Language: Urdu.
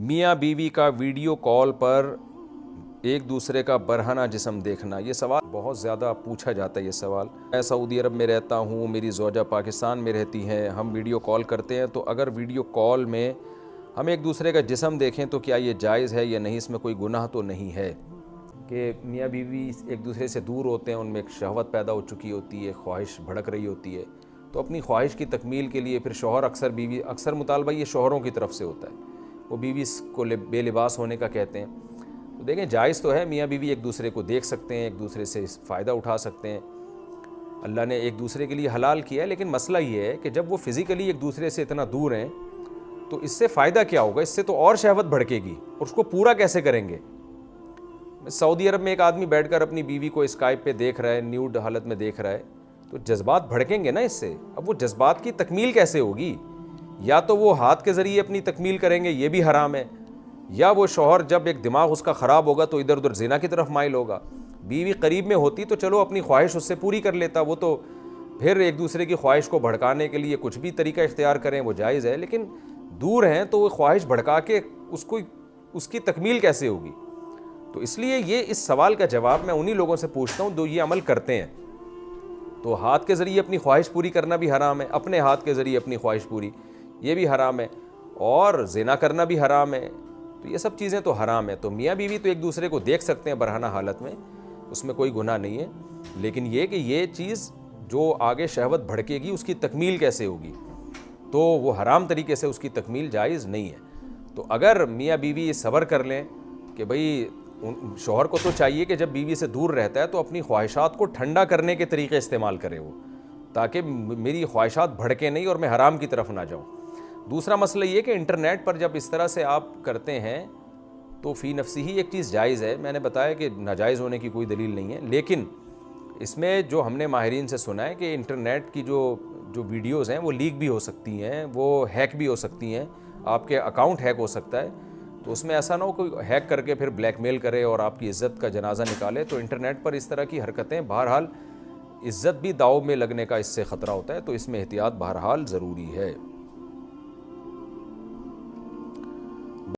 میاں بیوی کا ویڈیو کال پر ایک دوسرے کا برہنہ جسم دیکھنا، یہ سوال بہت زیادہ پوچھا جاتا ہے۔ یہ سوال، میں سعودی عرب میں رہتا ہوں، میری زوجہ پاکستان میں رہتی ہیں، ہم ویڈیو کال کرتے ہیں، تو اگر ویڈیو کال میں ہم ایک دوسرے کا جسم دیکھیں تو کیا یہ جائز ہے یا نہیں؟ اس میں کوئی گناہ تو نہیں ہے کہ میاں بیوی ایک دوسرے سے دور ہوتے ہیں، ان میں ایک شہوت پیدا ہو چکی ہوتی ہے، خواہش بھڑک رہی ہوتی ہے، تو اپنی خواہش کی تکمیل کے لیے پھر شوہر اکثر مطالبہ یہ شوہروں کی طرف سے ہوتا ہے، وہ بیوی کو بے لباس ہونے کا کہتے ہیں۔ تو دیکھیں جائز تو ہے، میاں بیوی ایک دوسرے کو دیکھ سکتے ہیں، ایک دوسرے سے فائدہ اٹھا سکتے ہیں، اللہ نے ایک دوسرے کے لیے حلال کیا ہے، لیکن مسئلہ یہ ہے کہ جب وہ فزیکلی ایک دوسرے سے اتنا دور ہیں تو اس سے فائدہ کیا ہوگا؟ اس سے تو اور شہوت بھڑکے گی، اور اس کو پورا کیسے کریں گے؟ سعودی عرب میں ایک آدمی بیٹھ کر اپنی بیوی کو اسکائپ پہ دیکھ رہا ہے، نیوڈ حالت میں دیکھ رہا ہے، تو جذبات بھڑکیں گے نا اس سے۔ اب وہ جذبات کی تکمیل کیسے ہوگی؟ یا تو وہ ہاتھ کے ذریعے اپنی تکمیل کریں گے، یہ بھی حرام ہے، یا وہ شوہر جب ایک دماغ اس کا خراب ہوگا تو ادھر ادھر زنا کی طرف مائل ہوگا۔ بیوی قریب میں ہوتی تو چلو اپنی خواہش اس سے پوری کر لیتا، وہ تو پھر ایک دوسرے کی خواہش کو بھڑکانے کے لیے کچھ بھی طریقہ اختیار کریں وہ جائز ہے، لیکن دور ہیں تو وہ خواہش بھڑکا کے اس کی تکمیل کیسے ہوگی؟ تو اس لیے یہ اس سوال کا جواب میں انہی لوگوں سے پوچھتا ہوں جو یہ عمل کرتے ہیں۔ تو ہاتھ کے ذریعے اپنی خواہش پوری کرنا بھی حرام ہے، اپنے ہاتھ کے ذریعے اپنی خواہش پوری یہ بھی حرام ہے، اور زنا کرنا بھی حرام ہے، تو یہ سب چیزیں تو حرام ہے۔ تو میاں بیوی تو ایک دوسرے کو دیکھ سکتے ہیں برہنہ حالت میں، اس میں کوئی گناہ نہیں ہے، لیکن یہ کہ یہ چیز جو آگے شہوت بھڑکے گی اس کی تکمیل کیسے ہوگی؟ تو وہ حرام طریقے سے اس کی تکمیل جائز نہیں ہے۔ تو اگر میاں بیوی صبر کر لیں کہ بھئی شوہر کو تو چاہیے کہ جب بیوی سے دور رہتا ہے تو اپنی خواہشات کو ٹھنڈا کرنے کے طریقے استعمال کرے وہ، تاکہ میری خواہشات بھڑکیں نہیں اور میں حرام کی طرف نہ جاؤں۔ دوسرا مسئلہ یہ کہ انٹرنیٹ پر جب اس طرح سے آپ کرتے ہیں تو فی نفسی ہی ایک چیز جائز ہے، میں نے بتایا کہ ناجائز ہونے کی کوئی دلیل نہیں ہے، لیکن اس میں جو ہم نے ماہرین سے سنا ہے کہ انٹرنیٹ کی جو ویڈیوز ہیں وہ لیک بھی ہو سکتی ہیں، وہ ہیک بھی ہو سکتی ہیں، آپ کے اکاؤنٹ ہیک ہو سکتا ہے، تو اس میں ایسا نہ ہو کوئی ہیک کر کے پھر بلیک میل کرے اور آپ کی عزت کا جنازہ نکالے۔ تو انٹرنیٹ پر اس طرح کی حرکتیں بہرحال عزت بھی داؤ میں لگنے کا اس سے خطرہ ہوتا ہے، تو اس میں احتیاط بہرحال ضروری ہے۔